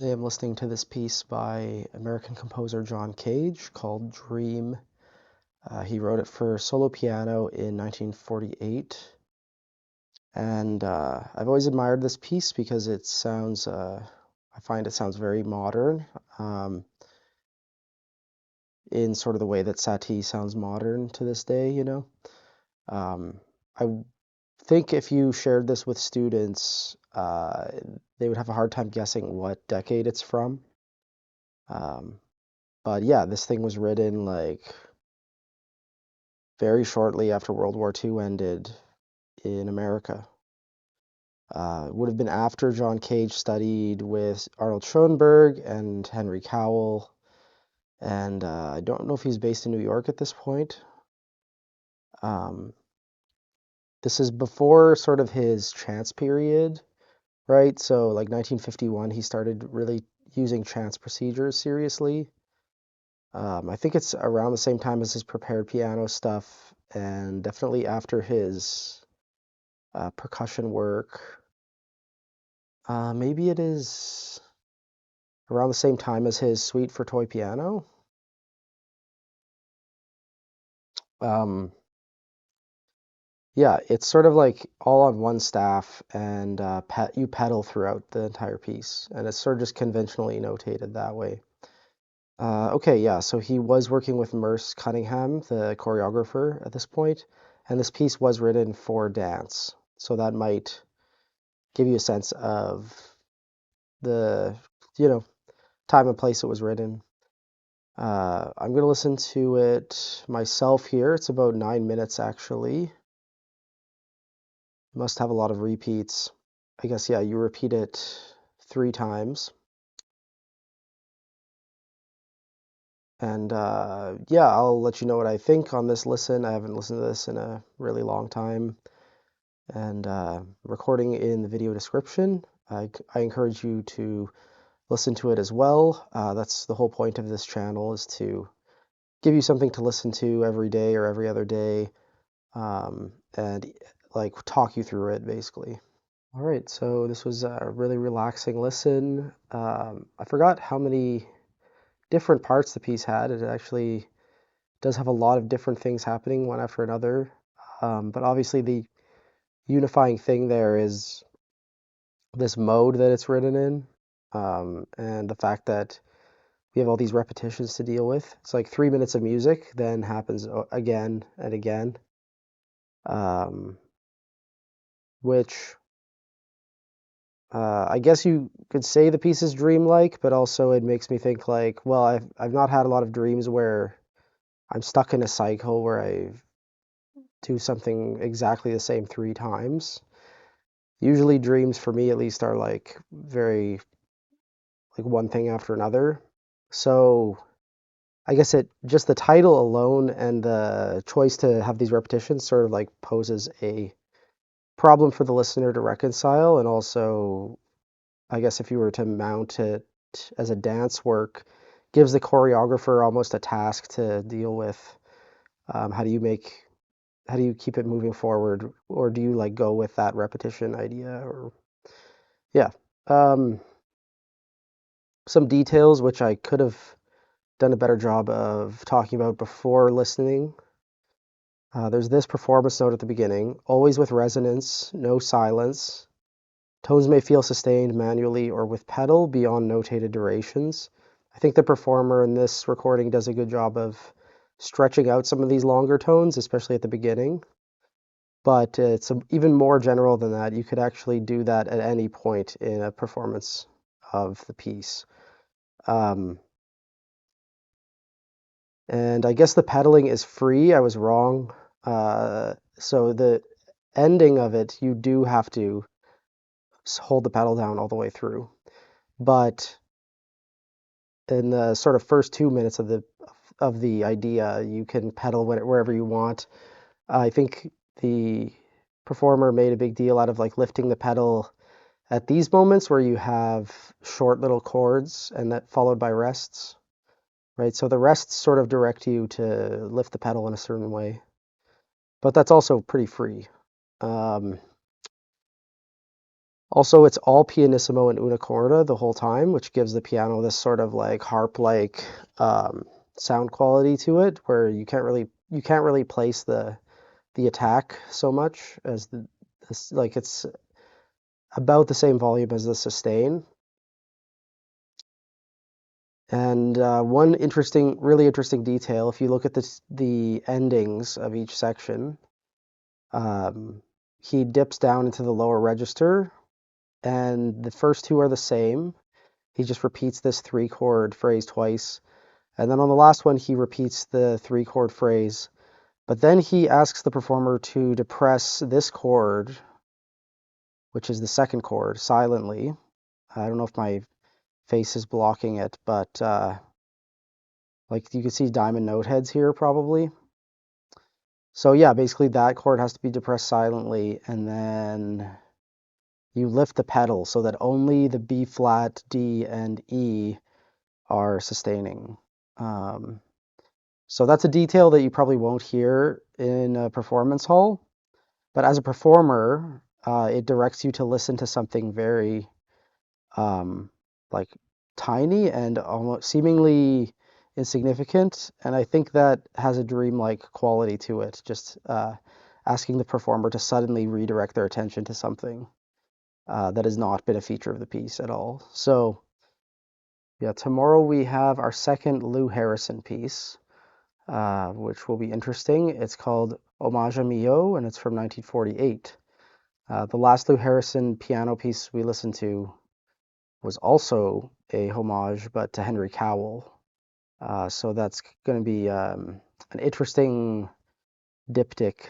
Today I'm listening to this piece by American composer John Cage called Dream. He wrote it for solo piano in 1948. And I've always admired this piece because I find it sounds very modern, um, in sort of the way that Satie sounds modern to this day. I think if you shared this with students, they would have a hard time guessing what decade it's from. Um, But yeah, this thing was written like very shortly after World War II ended in America. Would have been after John Cage studied with Arnold Schoenberg and Henry Cowell. And I don't know if he's based in New York at this point. Um, this is before sort of his chance period, right? So, like 1951, he started really using chance procedures seriously. I think it's around the same time as his prepared piano stuff, and definitely after his percussion work. Maybe it is around the same time as his suite for toy piano. Um, yeah, it's sort of like all on one staff, and you pedal throughout the entire piece, and it's sort of just conventionally notated that way. Okay, yeah, so he was working with Merce Cunningham, the choreographer, at this point, and this piece was written for dance, so that might give you a sense of the, you know, time and place it was written. I'm going to listen to it myself here. It's about 9 minutes actually. Must have a lot of repeats. I guess, yeah, you repeat it 3 times. And yeah, I'll let you know what I think on this listen. I haven't listened to this in a really long time. And recording in the video description. I encourage you to listen to it as well. That's the whole point of this channel, is to give you something to listen to every day or every other day, and like talk you through it basically. All right, so this was a really relaxing listen. I forgot how many different parts the piece had. It actually does have a lot of different things happening one after another. But obviously the unifying thing there is this mode that it's written in, and the fact that we have all these repetitions to deal with. It's like 3 minutes of music, then happens again and again, um, which I guess you could say the piece is dreamlike, but also it makes me think like, well, I've not had a lot of dreams where I'm stuck in a cycle where I do something exactly the same 3 times. Usually dreams for me at least are like very like one thing after another. So I guess it just the title alone and the choice to have these repetitions sort of like poses a problem for the listener to reconcile, and also I guess if you were to mount it as a dance work, gives the choreographer almost a task to deal with. How do you keep it moving forward, or do you like go with that repetition idea? Or yeah, um, some details which I could have done a better job of talking about before listening. There's this performance note at the beginning, always with resonance, no silence. Tones may feel sustained manually or with pedal beyond notated durations. I think the performer in this recording does a good job of stretching out some of these longer tones, especially at the beginning. But it's even more general than that. You could actually do that at any point in a performance of the piece. Um, and I guess the pedaling is free. I was wrong. So the ending of it, you do have to hold the pedal down all the way through. But in the sort of first 2 minutes of the idea, you can pedal wherever you want. I think the performer made a big deal out of like lifting the pedal at these moments where you have short little chords and that followed by rests, right? So the rests sort of direct you to lift the pedal in a certain way, but that's also pretty free. Um, Also, it's all pianissimo and una corda the whole time, which gives the piano this sort of like harp-like um, sound quality to it, where you can't really place the attack so much as like it's about the same volume as the sustain. And one really interesting detail, if you look at the endings of each section, um, he dips down into the lower register, and the first two are the same. He just repeats this three chord phrase twice. And then on the last one, he repeats the three chord phrase. But then he asks the performer to depress this chord, which is the second chord, silently. I don't know if my face is blocking it, but like you can see diamond note heads here probably. So yeah, basically that chord has to be depressed silently, and then you lift the pedal so that only the B flat, D, and E are sustaining. Um, so that's a detail that you probably won't hear in a performance hall, but as a performer, it directs you to listen to something very um, like tiny and almost seemingly insignificant. And I think that has a dreamlike quality to it, just asking the performer to suddenly redirect their attention to something that has not been a feature of the piece at all. So, yeah, tomorrow we have our second Lou Harrison piece, which will be interesting. It's called Hommage à Mio, and it's from 1948. The last Lou Harrison piano piece we listened to was also a homage, but to Henry Cowell. So that's going to be an interesting diptych